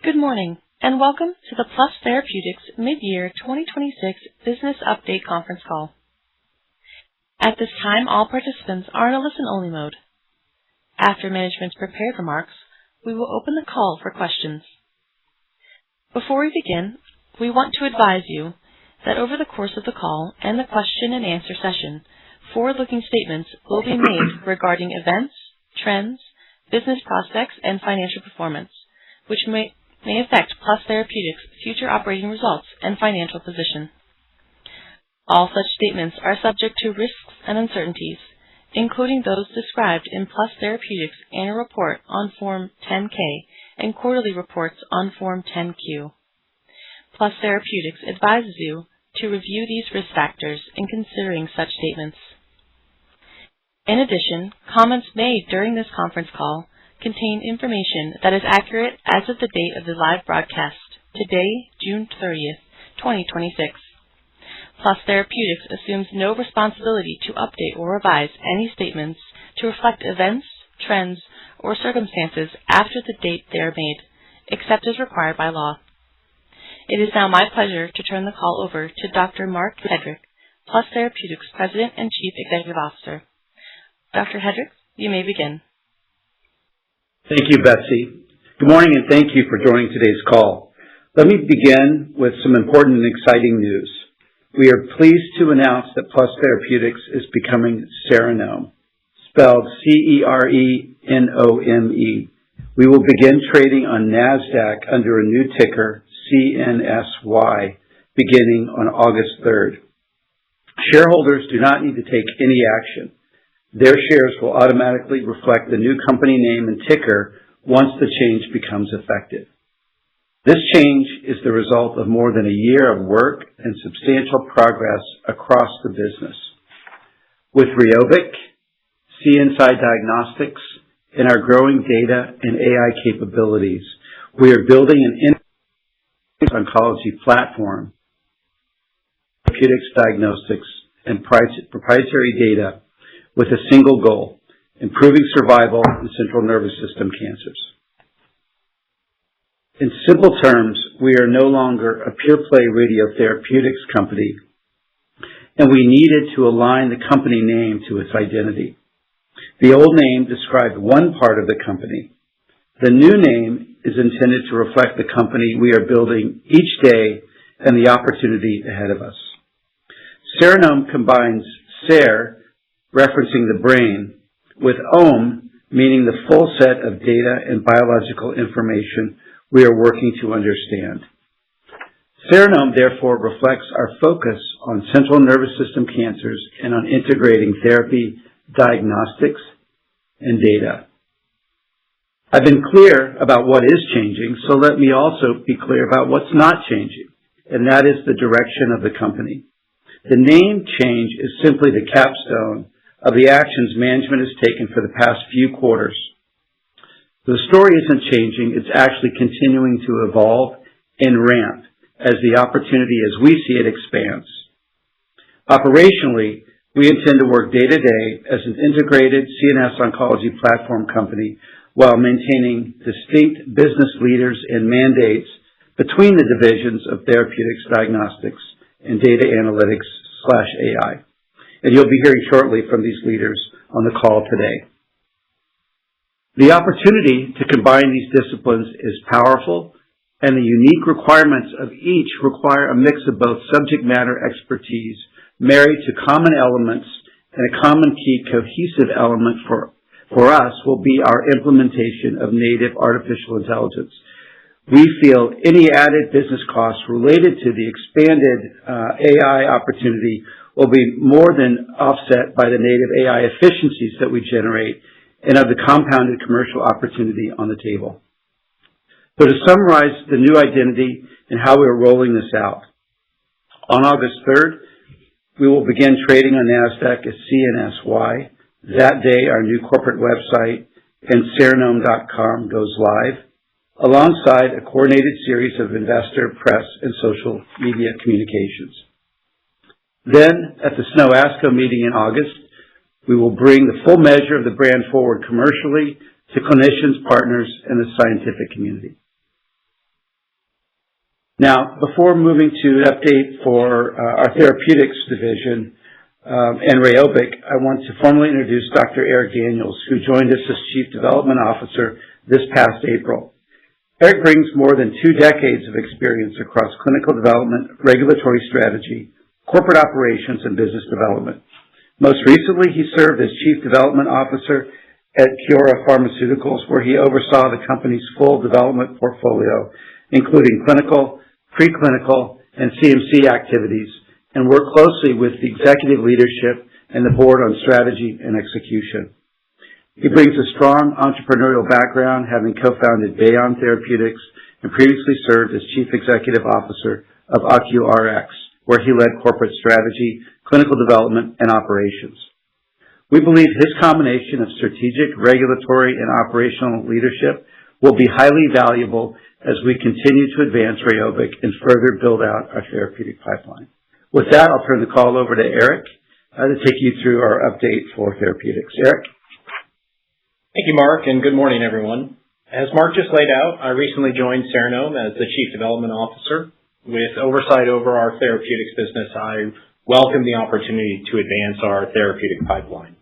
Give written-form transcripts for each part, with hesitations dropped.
Good morning, and welcome to the Plus Therapeutics Mid-Year 2026 Business Update Conference Call. At this time, all participants are in a listen-only mode. After management's prepared remarks, we will open the call for questions. Before we begin, we want to advise you that over the course of the call and the question and answer session, forward-looking statements will be made regarding events, trends, business prospects, and financial performance, which may affect Plus Therapeutics' future operating results and financial position. All such statements are subject to risks and uncertainties, including those described in Plus Therapeutics' annual report on Form 10-K and quarterly reports on Form 10-Q. Plus Therapeutics advises you to review these risk factors in considering such statements. In addition, comments made during this conference call contain information that is accurate as of the date of the live broadcast, today, June 30th, 2026. Plus Therapeutics assumes no responsibility to update or revise any statements to reflect events, trends, or circumstances after the date they are made, except as required by law. It is now my pleasure to turn the call over to Dr. Mark Hedrick, Plus Therapeutics President and Chief Executive Officer. Dr. Hedrick, you may begin. Thank you, Betsy. Good morning, and thank you for joining today's call. Let me begin with some important and exciting news. We are pleased to announce that Plus Therapeutics is becoming Cerenome, spelled C-E-R-E-N-O-M-E. We will begin trading on NASDAQ under a new ticker, CNSY, beginning on August 3rd. Shareholders do not need to take any action. Their shares will automatically reflect the new company name and ticker once the change becomes effective. This change is the result of more than a year of work and substantial progress across the business. With Rheobic, CNSide Diagnostics, and our growing data and AI capabilities, we are building an innovative oncology platform, therapeutics, diagnostics, and proprietary data with a single goal: improving survival in central nervous system cancers. In simple terms, we are no longer a pure-play radiotherapeutics company, and we needed to align the company name to its identity. The old name described one part of the company. The new name is intended to reflect the company we are building each day and the opportunity ahead of us. Cerenome combines Cer, referencing the brain, with Ome, meaning the full set of data and biological information we are working to understand. Cerenome therefore reflects our focus on central nervous system cancers and on integrating therapy, diagnostics, and data. I've been clear about what is changing, so let me also be clear about what's not changing, and that is the direction of the company. The name change is simply the capstone of the actions management has taken for the past few quarters. The story isn't changing, it's actually continuing to evolve and ramp as the opportunity as we see it expands. Operationally, we intend to work day to day as an integrated CNS oncology platform company while maintaining distinct business leaders and mandates between the divisions of therapeutics, diagnostics, and data analytics/AI. And you'll be hearing shortly from these leaders on the call today. The opportunity to combine these disciplines is powerful, and the unique requirements of each require a mix of both subject matter expertise married to common elements, and a common key cohesive element for us will be our implementation of native artificial intelligence. We feel any added business costs related to the expanded AI opportunity will be more than offset by the native AI efficiencies that we generate and of the compounded commercial opportunity on the table. So to summarize the new identity and how we're rolling this out, on August 3rd, we will begin trading on NASDAQ as CNSY. That day, our new corporate website and Cerenome.com goes live, alongside a coordinated series of investor, press, and social media communications. Then, at the SNO ASCO meeting in August, we will bring the full measure of the brand forward commercially to clinicians, partners, and the scientific community. Now, before moving to an update for our Therapeutics division and Rheobic, I want to formally introduce Dr. Eric Daniels, who joined us as Chief Development Officer this past April. Eric brings more than 2 decades of experience across clinical development, regulatory strategy, corporate operations, and business development. Most recently, he served as Chief Development Officer at Kiora Pharmaceuticals, where he oversaw the company's full development portfolio, including clinical, preclinical, and CMC activities, and worked closely with the executive leadership and the board on strategy and execution. He brings a strong entrepreneurial background, having co-founded Bayon Therapeutics and previously served as Chief Executive Officer of OcuRx, where he led corporate strategy, clinical development, and operations. We believe his combination of strategic, regulatory, and operational leadership will be highly valuable as we continue to advance Rheobic and further build out our therapeutic pipeline. With that, I'll turn the call over to Eric to take you through our update for Therapeutics. Eric? Thank you, Mark, and good morning, everyone. As Mark just laid out, I recently joined Cerenome as the Chief Development Officer. With oversight over our therapeutics business, I welcome the opportunity to advance our therapeutic pipeline.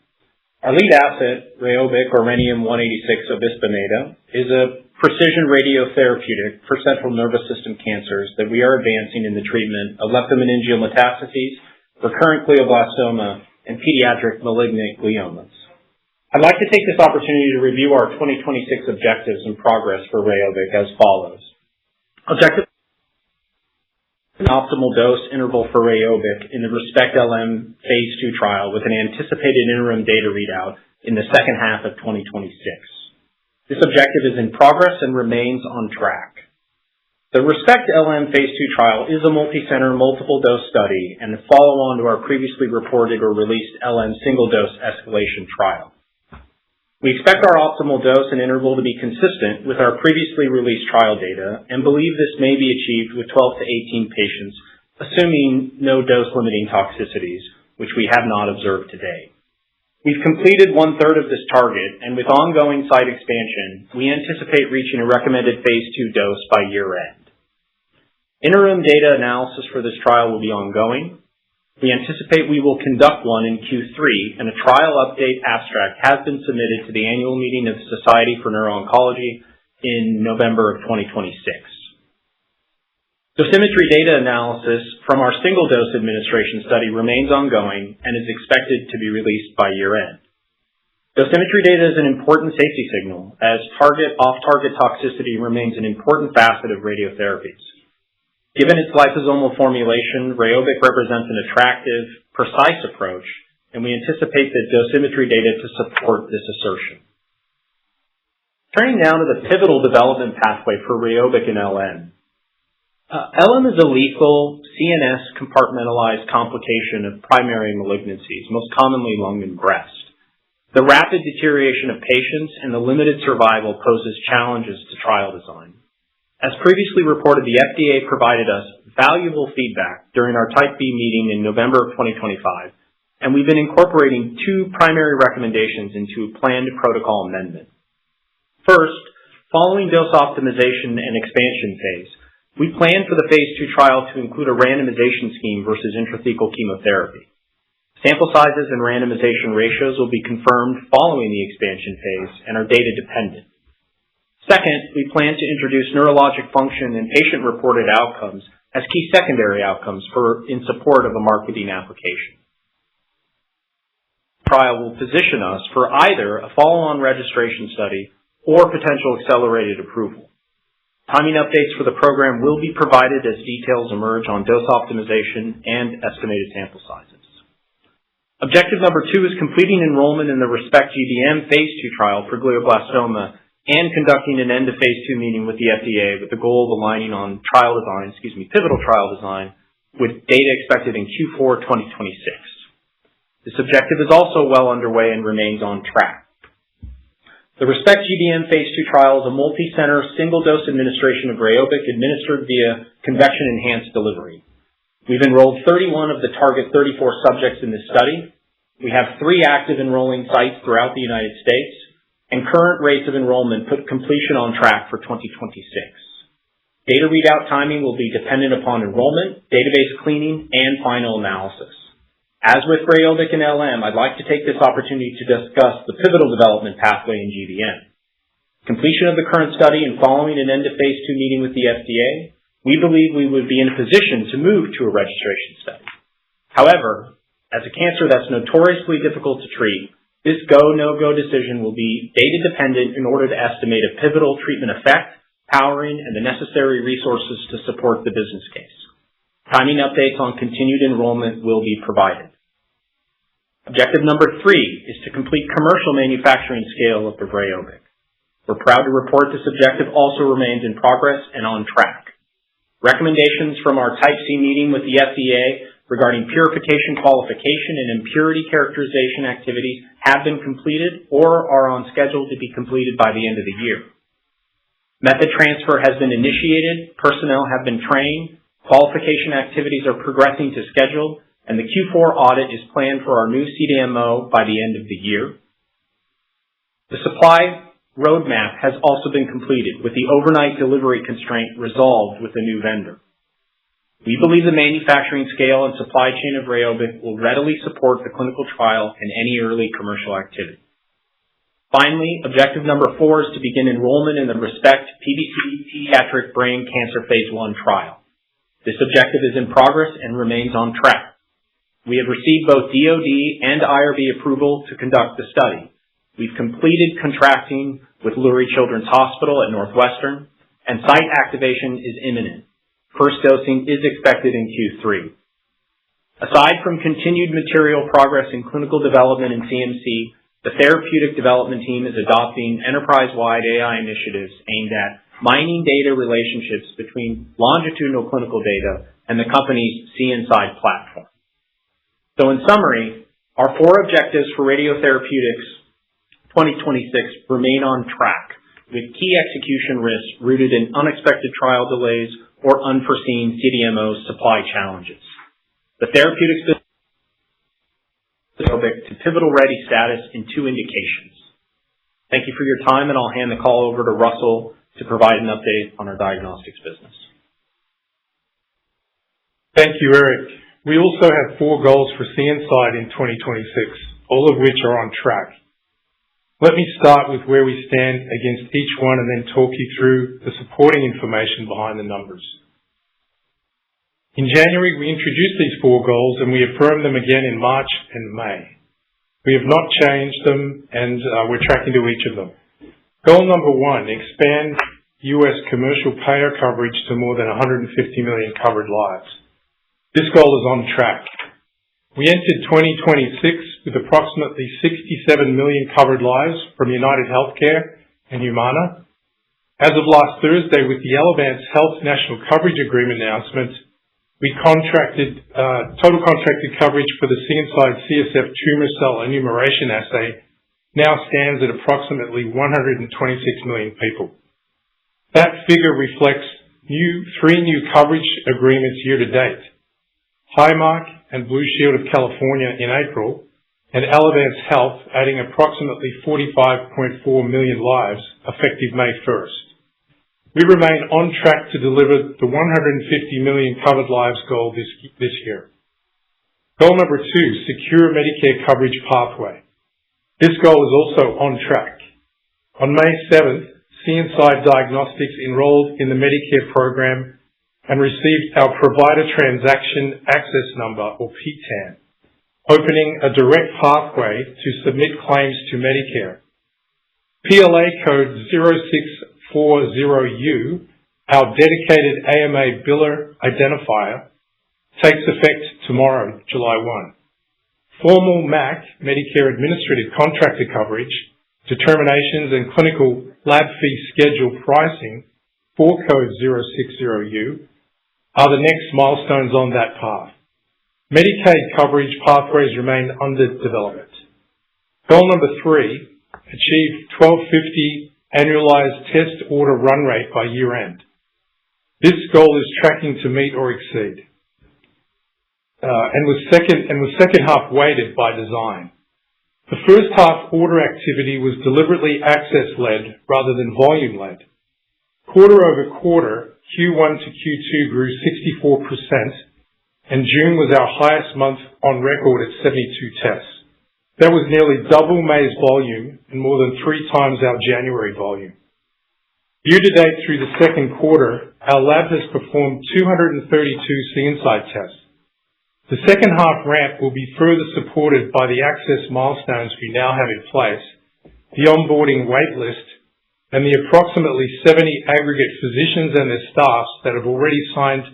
Our lead asset, Rheobic, or rhenium-186 obisbemeda, is a precision radiotherapeutic for central nervous system cancers that we are advancing in the treatment of leptomeningeal metastases, recurrent glioblastoma, and pediatric malignant gliomas. I'd like to take this opportunity to review our 2026 objectives and progress for Rheobic as follows. Objective: an optimal dose interval for Rheobic in the ReSPECT-LM Phase 2 trial with an anticipated interim data readout in the second half of 2026. This objective is in progress and remains on track. The ReSPECT-LM Phase 2 trial is a multi-center, multiple-dose study and a follow-on to our previously reported or released LM single-dose escalation trial. We expect our optimal dose and interval to be consistent with our previously released trial data and believe this may be achieved with 12 to 18 patients, assuming no dose-limiting toxicities, which we have not observed today. We've completed 1/3 of this target, and with ongoing site expansion, we anticipate reaching a recommended Phase 2 dose by year-end. Interim data analysis for this trial will be ongoing. We anticipate we will conduct one in Q3, and a trial update abstract has been submitted to the Annual Meeting of Society for Neuro-Oncology in November of 2026. Dosimetry data analysis from our single-dose administration study remains ongoing and is expected to be released by year-end. Dosimetry data is an important safety signal, as off-target toxicity remains an important facet of radiotherapies. Given its liposomal formulation, Rheobic represents an attractive, precise approach, and we anticipate the dosimetry data to support this assertion. Turning now to the pivotal development pathway for Rheobic in LM. LM is a lethal CNS compartmentalized complication of primary malignancies, most commonly lung and breast. The rapid deterioration of patients and the limited survival poses challenges to trial design. As previously reported, the FDA provided us valuable feedback during our Type B meeting in November of 2025, and we've been incorporating 2 primary recommendations into a planned protocol amendment. First, following dose optimization and expansion phase, we plan for the Phase 2 trial to include a randomization scheme versus intrathecal chemotherapy. Sample sizes and randomization ratios will be confirmed following the expansion phase and are data dependent. Second, we plan to introduce neurologic function and patient-reported outcomes as key secondary outcomes in support of a marketing application. The trial will position us for either a follow-on registration study or potential accelerated approval. Timing updates for the program will be provided as details emerge on dose optimization and estimated sample sizes. Objective number 2 is completing enrollment in the ReSPECT-GBM Phase 2 trial for glioblastoma and conducting an end-of-Phase 2 meeting with the FDA with the goal of aligning on pivotal trial design with data expected in Q4 2026. This objective is also well underway and remains on track. The ReSPECT-GBM Phase 2 trial is a multi-center, single-dose administration of Rheobic administered via convection-enhanced delivery. We've enrolled 31 of the target 34 subjects in this study. We have 3 active enrolling sites throughout the United States, and current rates of enrollment put completion on track for 2026. Data readout timing will be dependent upon enrollment, database cleaning, and final analysis. As with Rheobic and LM, I'd like to take this opportunity to discuss the pivotal development pathway in GBM. Completion of the current study and following an end-of-phase 2 meeting with the FDA, we believe we would be in a position to move to a registration study. However, as a cancer that's notoriously difficult to treat, this go, no-go decision will be data-dependent in order to estimate a pivotal treatment effect, powering, and the necessary resources to support the business case. Timing updates on continued enrollment will be provided. Objective number 3 is to complete commercial manufacturing scale of the Rheobic. We're proud to report this objective also remains in progress and on track. Recommendations from our Type C meeting with the FDA regarding purification qualification and impurity characterization activities have been completed or are on schedule to be completed by the end of the year. Method transfer has been initiated, personnel have been trained, qualification activities are progressing to schedule, and the Q4 audit is planned for our new CDMO by the end of the year. The supply roadmap has also been completed, with the overnight delivery constraint resolved with a new vendor. We believe the manufacturing scale and supply chain of Rheobic will readily support the clinical trial and any early commercial activity. Finally, objective number 4 is to begin enrollment in the RESPECT PBC Pediatric Brain Cancer Phase 1 trial. This objective is in progress and remains on track. We have received both DoD and IRB approval to conduct the study. We've completed contracting with Lurie Children's Hospital at Northwestern, and site activation is imminent. First dosing is expected in Q3. Aside from continued material progress in clinical development in CMC, the therapeutic development team is adopting enterprise-wide AI initiatives aimed at mining data relationships between longitudinal clinical data and the company's CNSide platform. So in summary, our 4 objectives for radiotherapeutics 2026 remain on track, with key execution risks rooted in unexpected trial delays or unforeseen CDMO supply challenges. The therapeutics to pivotal ready status in 2 indications. Thank you for your time, and I'll hand the call over to Russell to provide an update on our diagnostics business. Thank you, Eric. We also have 4 goals for CNSide in 2026, all of which are on track. Let me start with where we stand against each one and then talk you through the supporting information behind the numbers. In January, we introduced these 4 goals and we affirmed them again in March and May. We have not changed them and we're tracking to each of them. Goal number 1, expand US commercial payer coverage to more than 150 million covered lives. This goal is on track. We entered 2026 with approximately 67 million covered lives from United Healthcare and Humana. As of last Thursday, with the Elevance Health National Coverage Agreement announcement, we contracted total contracted coverage for the CNSide CSF tumor cell enumeration assay now stands at approximately 126 million people. That figure reflects 3 new coverage agreements year to date. Highmark and Blue Shield of California in April, and Elevance Health adding approximately 45.4 million lives effective May 1st. We remain on track to deliver the 150 million covered lives goal this year. Goal number 2, secure Medicare coverage pathway. This goal is also on track. On May 7th, CNSide Diagnostics enrolled in the Medicare program and received our Provider Transaction Access Number, or PTAN, opening a direct pathway to submit claims to Medicare. PLA code 0640U, our dedicated AMA biller identifier, takes effect tomorrow, July 1. Formal MAC, Medicare Administrative Contractor Coverage, determinations and clinical lab fee schedule pricing for code 060U are the next milestones on that path. Medicaid coverage pathways remain under development. Goal number 3, achieve 1,250 annualized test order run rate by year end. This goal is tracking to meet or exceed, and was second half weighted by design. The first half order activity was deliberately access led rather than volume led. Quarter over quarter, Q1 to Q2 grew 64%, and June was our highest month on record at 72 tests. That was nearly double May's volume and more than 3 times our January volume. Year-to-date through the second quarter, our lab has performed 232 CNSide tests. The second half ramp will be further supported by the access milestones we now have in place, the onboarding waitlist, and the approximately 70 aggregate physicians and their staffs that have already signed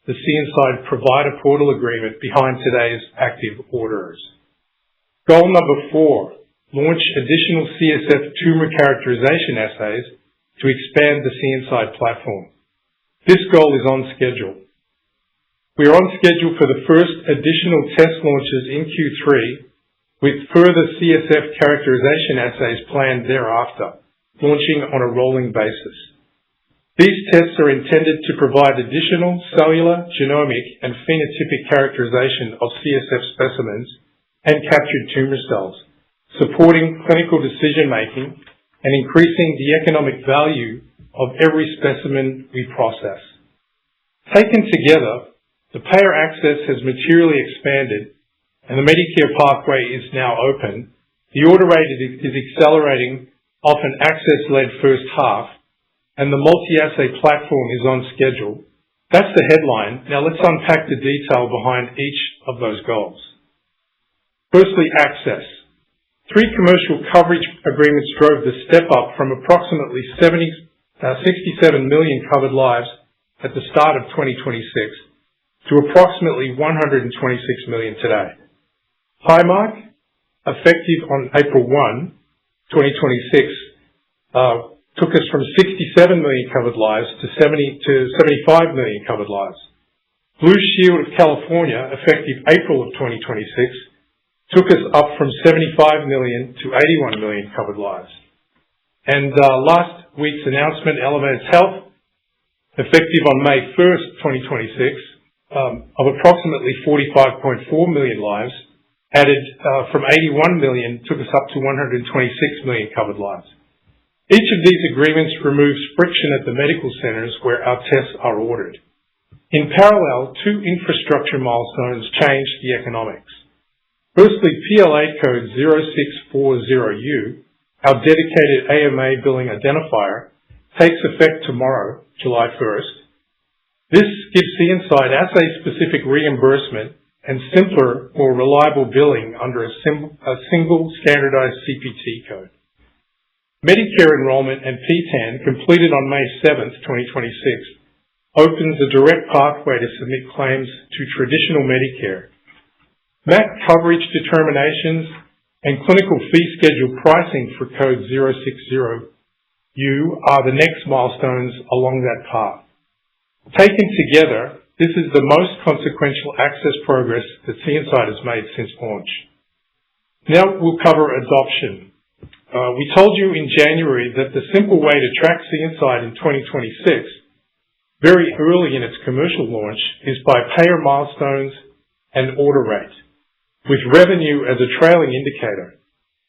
the CNSide provider portal agreement behind today's active orderers. Goal number 4, launch additional CSF tumor characterization assays to expand the CNSide platform. This goal is on schedule. We are on schedule for the first additional test launches in Q3, with further CSF characterization assays planned thereafter, launching on a rolling basis. These tests are intended to provide additional cellular, genomic, and phenotypic characterization of CSF specimens and captured tumor cells, supporting clinical decision-making and increasing the economic value of every specimen we process. Taken together, the payer access has materially expanded and the Medicare pathway is now open. The order rate is accelerating off an access-led first half, and the multi-assay platform is on schedule. That's the headline. Now let's unpack the detail behind each of those goals. Firstly, access. 3 commercial coverage agreements drove the step up from approximately 67 million covered lives at the start of 2026 to approximately 126 million today. Highmark, effective on April 1, 2026, took us from 67 million covered lives to 75 million covered lives. Blue Shield of California, effective April of 2026, took us up from 75 million to 81 million covered lives. And last week's announcement, Elevated Health, effective on May 1st, 2026, of approximately 45.4 million lives, added from 81 million, took us up to 126 million covered lives. Each of these agreements removes friction at the medical centers where our tests are ordered. In parallel, 2 infrastructure milestones changed the economics. Firstly, PLA code 0640U, our dedicated AMA billing identifier, takes effect tomorrow, July 1st. This gives CNSide assay-specific reimbursement and simpler, more reliable billing under a single standardized CPT code. Medicare enrollment and PTAN, completed on May 7th, 2026, opens a direct pathway to submit claims to traditional Medicare. MAC coverage determinations and clinical fee schedule pricing for code 060U are the next milestones along that path. Taken together, this is the most consequential access progress that CNSide has made since launch. Now we'll cover adoption. We told you in January that the simple way to track CNSide in 2026, very early in its commercial launch, is by payer milestones and order rate, with revenue as a trailing indicator.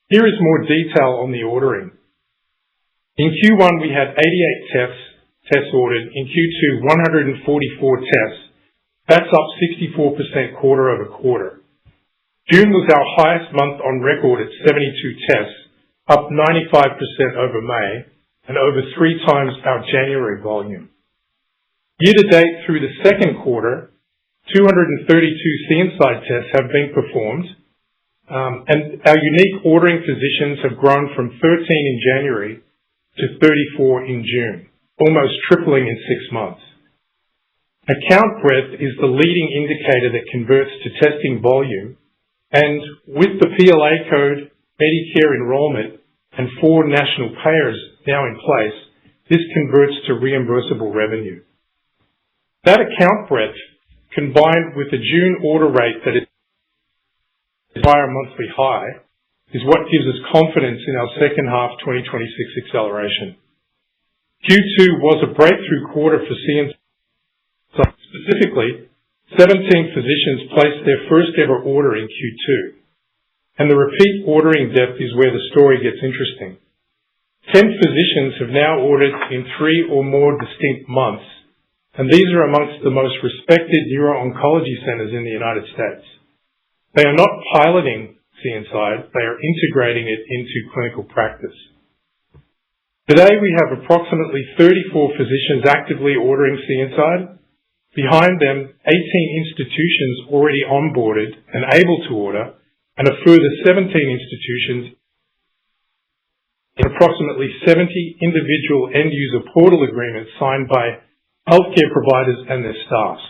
Here is more detail on the ordering. In Q1, we had 88 tests ordered. In Q2, 144 tests. That's up 64% quarter over quarter. June was our highest month on record at 72 tests, up 95% over May, and over 3 times our January volume. Year to date through the second quarter, 232 CNSide tests have been performed, and our unique ordering physicians have grown from 13 in January to 34 in June, almost tripling in 6 months. Account breadth is the leading indicator that converts to testing volume, and with the PLA code, Medicare enrollment, and 4 national payers now in place, this converts to reimbursable revenue. That account breadth, combined with the June order rate that is higher monthly high, is what gives us confidence in our second half 2026 acceleration. Q2 was a breakthrough quarter for CNSide. Specifically, 17 physicians placed their first ever order in Q2. And the repeat ordering depth is where the story gets interesting. 10 physicians have now ordered in 3 or more distinct months, and these are amongst the most respected neuro-oncology centers in the United States. They are not piloting CNside, they are integrating it into clinical practice. Today we have approximately 34 physicians actively ordering CNside. Behind them, 18 institutions already onboarded and able to order, and a further 17 institutions in approximately 70 individual end-user portal agreements signed by healthcare providers and their staffs.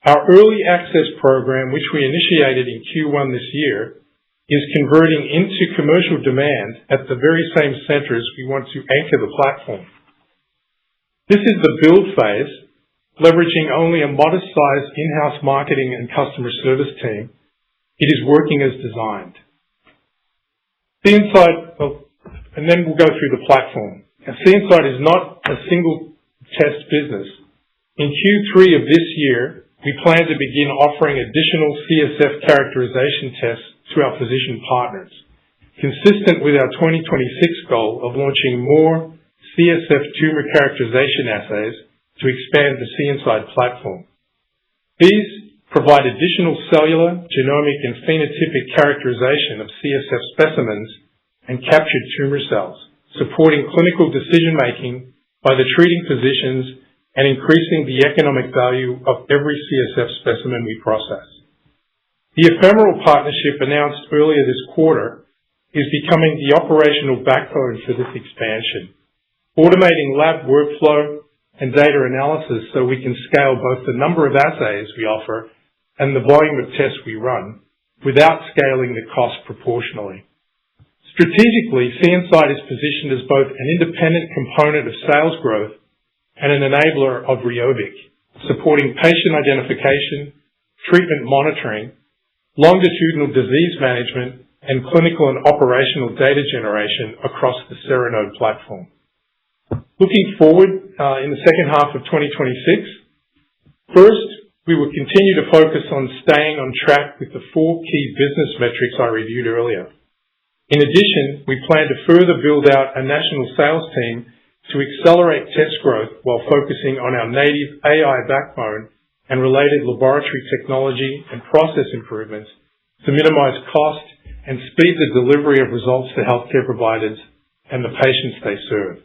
Our early access program, which we initiated in Q1 this year, is converting into commercial demand at the very same centers we want to anchor the platform. This is the build phase, leveraging only a modest-sized in-house marketing and customer service team. It is working as designed. And then we'll go through the platform. Now, CNside is not a single test business. In Q3 of this year, we plan to begin offering additional CSF characterization tests to our physician partners, consistent with our 2026 goal of launching more CSF tumor characterization assays to expand the CNside platform. These provide additional cellular, genomic, and phenotypic characterization of CSF specimens and captured tumor cells, supporting clinical decision-making by the treating physicians and increasing the economic value of every CSF specimen we process. The ephemeral partnership announced earlier this quarter is becoming the operational backbone for this expansion, automating lab workflow and data analysis so we can scale both the number of assays we offer and the volume of tests we run without scaling the cost proportionally. Strategically, CNside is positioned as both an independent component of sales growth and an enabler of Rheobic, supporting patient identification, treatment monitoring, longitudinal disease management, and clinical and operational data generation across the Serenode platform. Looking forward in the second half of 2026, first, we will continue to focus on staying on track with the 4 key business metrics I reviewed earlier. In addition, we plan to further build out a national sales team to accelerate test growth while focusing on our native AI backbone and related laboratory technology and process improvements to minimize cost and speed the delivery of results to healthcare providers and the patients they serve.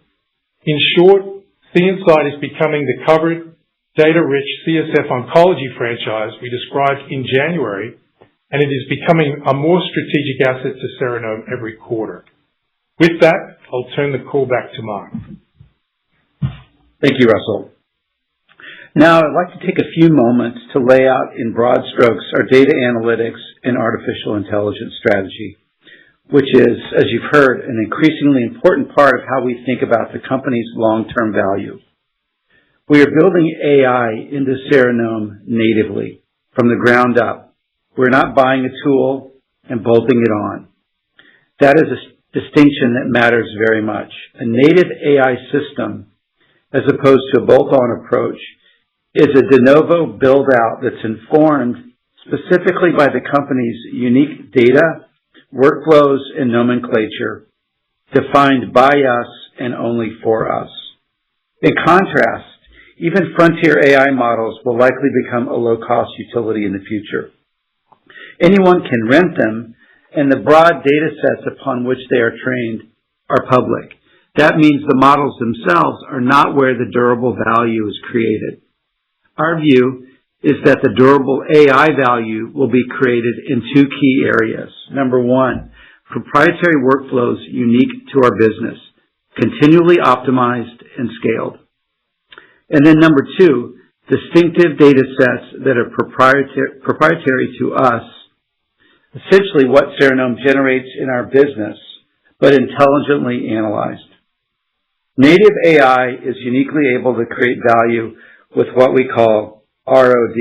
In short, CNside is becoming the covered, data-rich CSF oncology franchise we described in January, and it is becoming a more strategic asset to Serenome every quarter. With that, I'll turn the call back to Mark. Thank you, Russell. Now, I'd like to take a few moments to lay out in broad strokes our data analytics and artificial intelligence strategy, which is, as you've heard, an increasingly important part of how we think about the company's long-term value. We are building AI into Serenome natively, from the ground up. We're not buying a tool and bolting it on. That is a distinction that matters very much. A native AI system, as opposed to a bolt-on approach, is a de novo build-out that's informed specifically by the company's unique data, workflows, and nomenclature, defined by us and only for us. In contrast, even frontier AI models will likely become a low-cost utility in the future. Anyone can rent them, and the broad data sets upon which they are trained are public. That means the models themselves are not where the durable value is created. Our view is that the durable AI value will be created in 2 key areas. Number 1, proprietary workflows unique to our business, continually optimized and scaled. And then number 2, distinctive data sets that are proprietary to us, essentially what Serenome generates in our business, but intelligently analyzed. Native AI is uniquely able to create value with what we call ROD,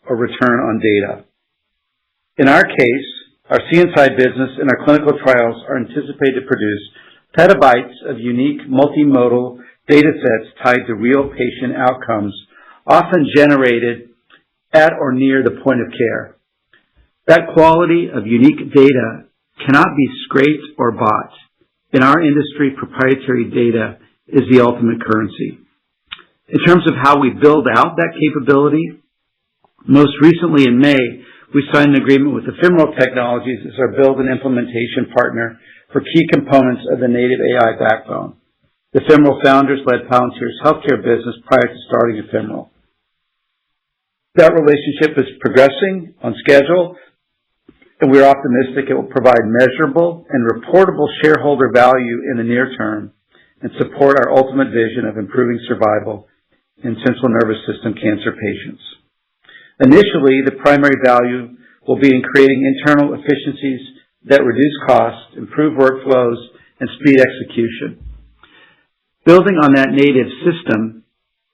or return on data. In our case, our CNside business and our clinical trials are anticipated to produce petabytes of unique multimodal data sets tied to real patient outcomes, often generated at or near the point of care. That quality of unique data cannot be scraped or bought. In our industry, proprietary data is the ultimate currency. In terms of how we build out that capability, most recently in May, we signed an agreement with Ephemeral Technologies as our build and implementation partner for key components of the native AI backbone. The Ephemeral founders led Palantir's healthcare business prior to starting Ephemeral. That relationship is progressing on schedule, and we're optimistic it will provide measurable and reportable shareholder value in the near term and support our ultimate vision of improving survival in central nervous system cancer patients. Initially, the primary value will be in creating internal efficiencies that reduce costs, improve workflows, and speed execution. Building on that native system,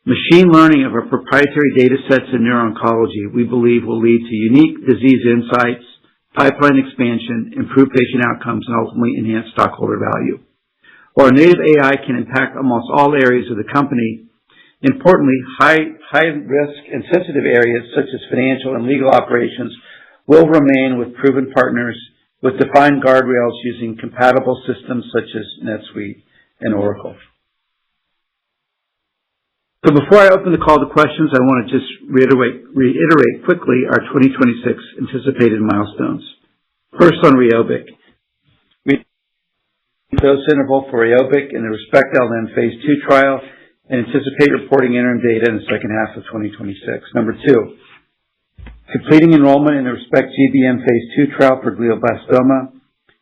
machine learning of our proprietary data sets in neuro-oncology, we believe, will lead to unique disease insights, pipeline expansion, improved patient outcomes, and ultimately enhanced stockholder value. While native AI can impact almost all areas of the company, importantly, high risk and sensitive areas such as financial and legal operations will remain with proven partners with defined guardrails using compatible systems such as NetSuite and Oracle. So before I open the call to questions, I want to just reiterate quickly our 2026 anticipated milestones. First, on Rheobic. We dose interval for Rheobic in the ReSPECT-LM Phase 2 trial and anticipate reporting interim data in the second half of 2026. Number 2, completing enrollment in the ReSPECT-GBM Phase 2 trial for glioblastoma,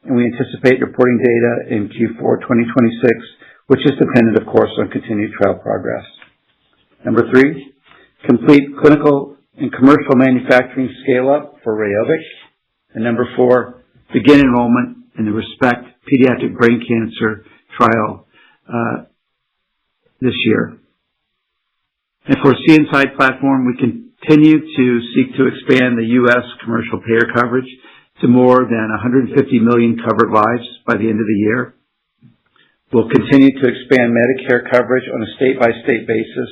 and we anticipate reporting data in Q4 2026, which is dependent, of course, on continued trial progress. Number 3, complete clinical and commercial manufacturing scale-up for Rheobic. And number 4, begin enrollment in the ReSPECT pediatric brain cancer trial this year. And for CNSide platform, we continue to seek to expand the U.S. commercial payer coverage to more than 150 million covered lives by the end of the year. We'll continue to expand Medicare coverage on a state-by-state basis.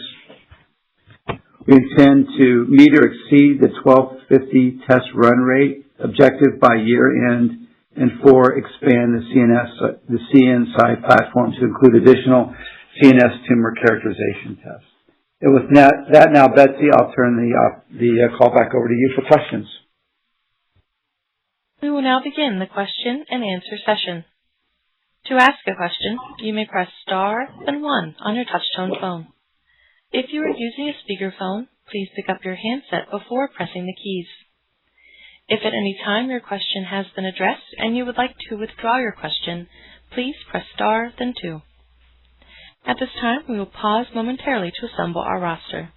We intend to meet or exceed the 1,250 test run rate objective by year end, and 4, expand the CNSide platform to include additional CNS tumor characterization tests. And with that now, Betsy, I'll turn the call back over to you for questions. We will now begin the question and answer session. To ask a question, you may press star then 1 on your touch-tone phone. If you are using a speakerphone, please pick up your handset before pressing the keys. If at any time your question has been addressed and you would like to withdraw your question, please press star then 2. At this time, we will pause momentarily to assemble our roster.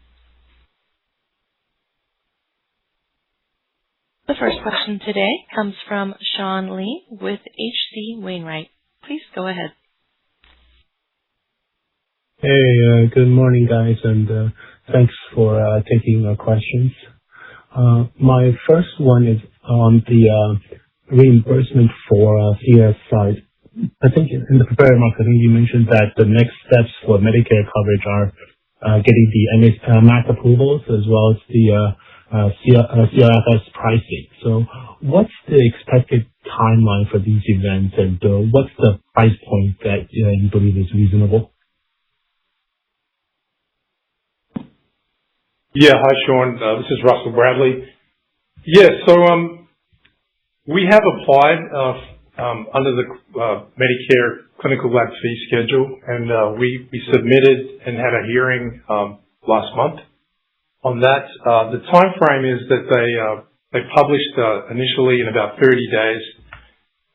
The first question today comes from Sean Lee with H.C. Wainwright. Please go ahead. Hey, good morning, guys, and thanks for taking our questions. My first one is on the reimbursement for CNS side. I think in the prepared remarks, you mentioned that the next steps for Medicare coverage are getting the MAC approvals as well as the CLFS pricing. So what's the expected timeline for these events, and what's the price point that you believe is reasonable? Yeah, hi Sean, this is Russell Bradley. Yeah, so we have applied under the Medicare clinical lab fee schedule, and we submitted and had a hearing last month on that. The time frame is that they published initially in about 30 days.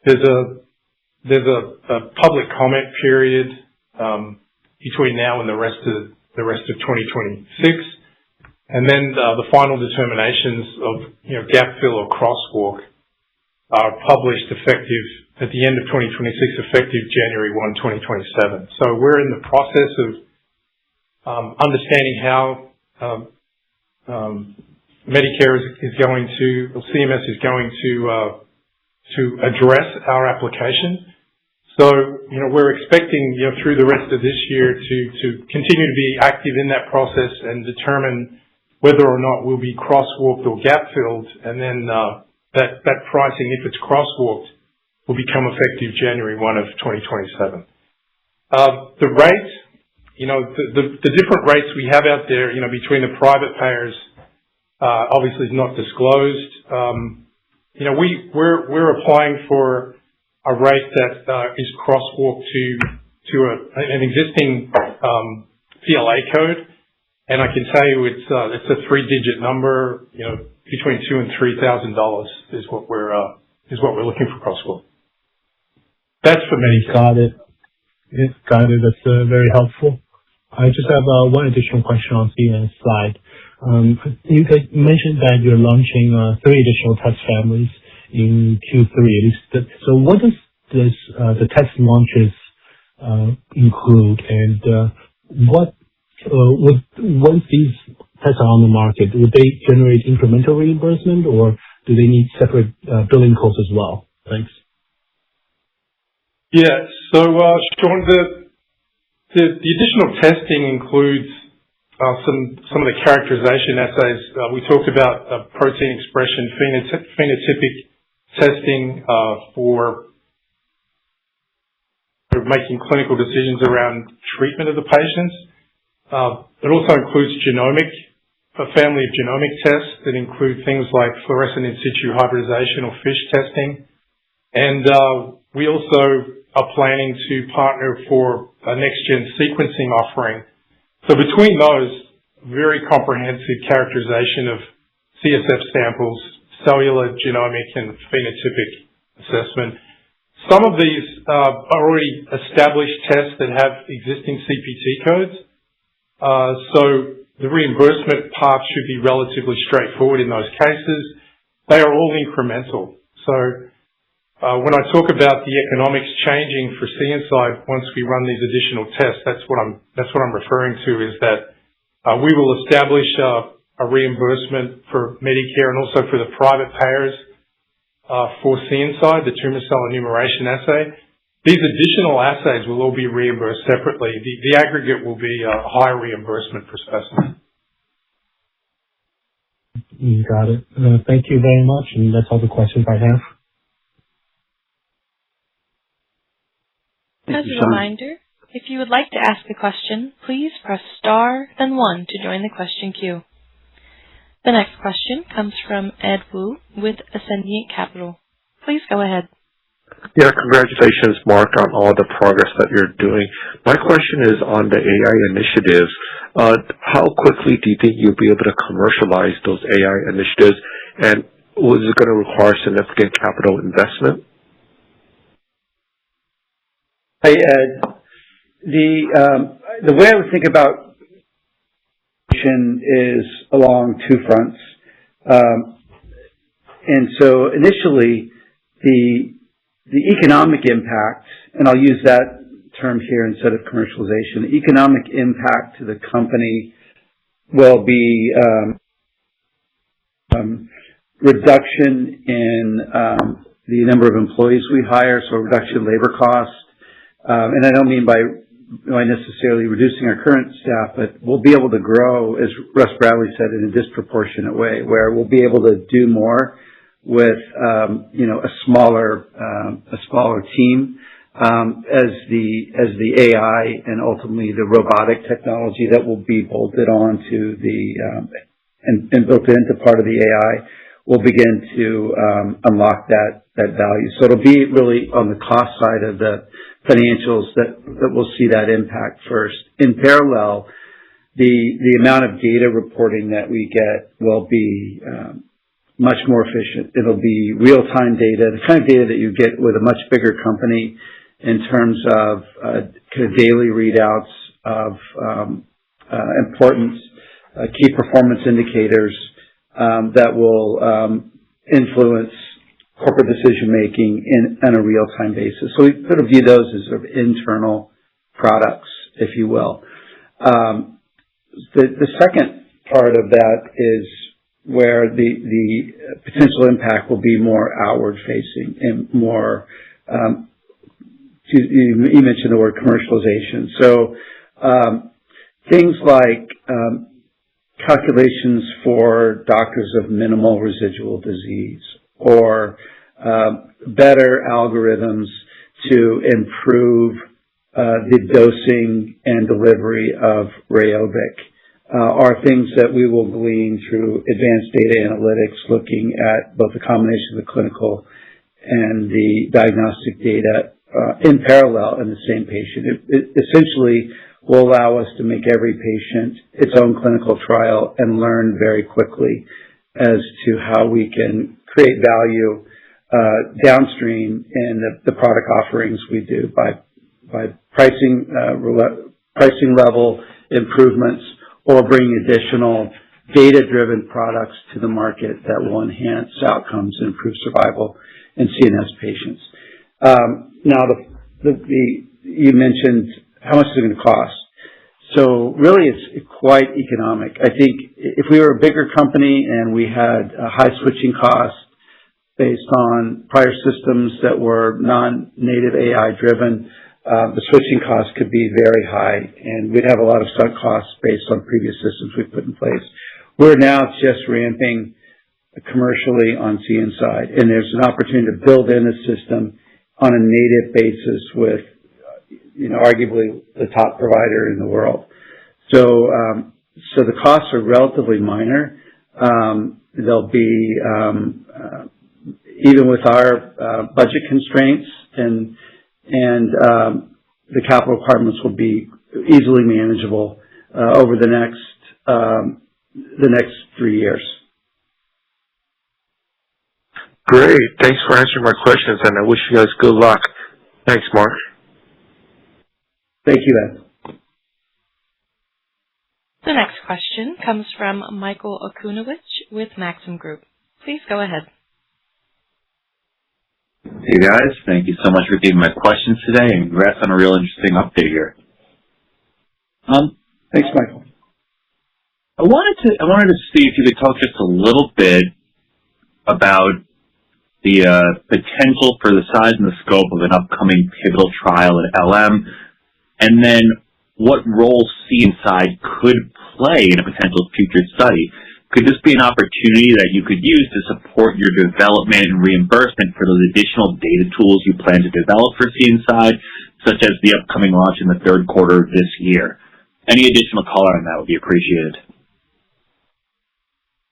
There's a public comment period between now and the rest of 2026. And then the final determinations of gap fill or crosswalk are published effective at the end of 2026, effective January 1, 2027. So we're in the process of understanding how Medicare is going to, or CMS is going to address our application. So we're expecting through the rest of this year to continue to be active in that process and determine whether or not we'll be crosswalked or gap filled, and then that pricing, if it's crosswalked, will become effective January 1 of 2027. The rate the different rates we have out there, between the private payers, obviously is not disclosed. We're applying for a rate that is crosswalk to an existing PLA code, and I can tell you it's a 3-digit number. Between $2,000 and $3,000 is what we're looking for crosswalk. That's for Medicare. Got it. Yes, got it. That's very helpful. I just have one additional question on CNS side. You guys mentioned that you're launching 3 additional test families in Q3. So what does the test launches include, and once these tests are on the market, would they generate incremental reimbursement, or do they need separate billing codes as well? Thanks. Yeah. So, Sean, the additional testing includes some of the characterization assays. We talked about protein expression, phenotypic testing for making clinical decisions around treatment of the patients. It also includes a family of genomic tests that include things like fluorescent in situ hybridization or FISH testing. And we also are planning to partner for a next-gen sequencing offering. So between those, very comprehensive characterization of CSF samples, cellular, genomic, and phenotypic assessment. Some of these are already established tests that have existing CPT codes. So the reimbursement path should be relatively straightforward in those cases. They are all incremental. So when I talk about the economics changing for CNSide once we run these additional tests, that's what I'm referring to, is that we will establish a reimbursement for Medicare and also for the private payers for CNSide, the tumor cell enumeration assay. These additional assays will all be reimbursed separately. The aggregate will be a higher reimbursement per specimen. You got it. Thank you very much, and that's all the questions I have. As a reminder, if you would like to ask a question, please press star, then 1 to join the question queue. The next question comes from Ed Wu with Ascendiant Capital. Please go ahead. Yeah, congratulations, Mark, on all the progress that you're doing. My question is on the AI initiatives. How quickly do you think you'll be able to commercialize those AI initiatives, and was it going to require significant capital investment? Hey, Ed. The way I would think about is along 2 fronts. And so initially, the economic impact, and I'll use that term here instead of commercialization, the economic impact to the company will be reduction in the number of employees we hire, so reduction in labor costs. And I don't mean by necessarily reducing our current staff, but we'll be able to grow, as Russ Bradley said, in a disproportionate way, where we'll be able to do more with a smaller team as the AI and ultimately the robotic technology that will be bolted onto and built into part of the AI will begin to unlock that value. So it'll be really on the cost side of the financials that we'll see that impact first. In parallel, the amount of data reporting that we get will be much more efficient. It'll be real-time data, the kind of data that you get with a much bigger company in terms of kind of daily readouts of important key performance indicators that will influence corporate decision-making on a real-time basis. So we sort of view those as sort of internal products, if you will. The second part of that is where the potential impact will be more outward-facing and more, you mentioned the word commercialization. So things like calculations for doctors of minimal residual disease, or better algorithms to improve the dosing and delivery of Rheobic are things that we will glean through advanced data analytics, looking at both the combination of the clinical and the diagnostic data in parallel in the same patient. It essentially will allow us to make every patient its own clinical trial and learn very quickly as to how we can create value downstream in the product offerings we do by pricing level improvements or bringing additional data-driven products to the market that will enhance outcomes and improve survival in CNS patients. Now, you mentioned how much is it going to cost. So really, it's quite economic. I think if we were a bigger company and we had a high switching cost based on prior systems that were non-native AI driven, the switching costs could be very high, and we'd have a lot of sunk costs based on previous systems we put in place. We're now just ramping commercially on CNside, and there's an opportunity to build in a system on a native basis with, arguably the top provider in the world. So the costs are relatively minor. They'll be, even with our budget constraints and the capital requirements will be easily manageable over the next 3 years. Great. Thanks for answering my questions, and I wish you guys good luck. Thanks, Mark. Thank you, Ed. The next question comes from Michael Okunewitch with Maxim Group. Please go ahead. Hey guys, thank you so much for taking my questions today, and congrats on a real interesting update here. Thanks, Michael. I wanted to see if you could talk just a little bit about the potential for the size and the scope of an upcoming pivotal trial at LM, and then what role CNside could play in a potential future study. Could this be an opportunity that you could use to support your development and reimbursement for those additional data tools you plan to develop for CNside, such as the upcoming launch in the third quarter of this year? Any additional color on that would be appreciated.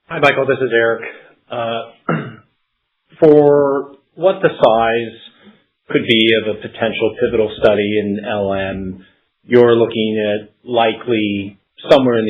Hi, Michael. This is Eric. For what the size could be of a potential pivotal study in LM, you're looking at likely somewhere in the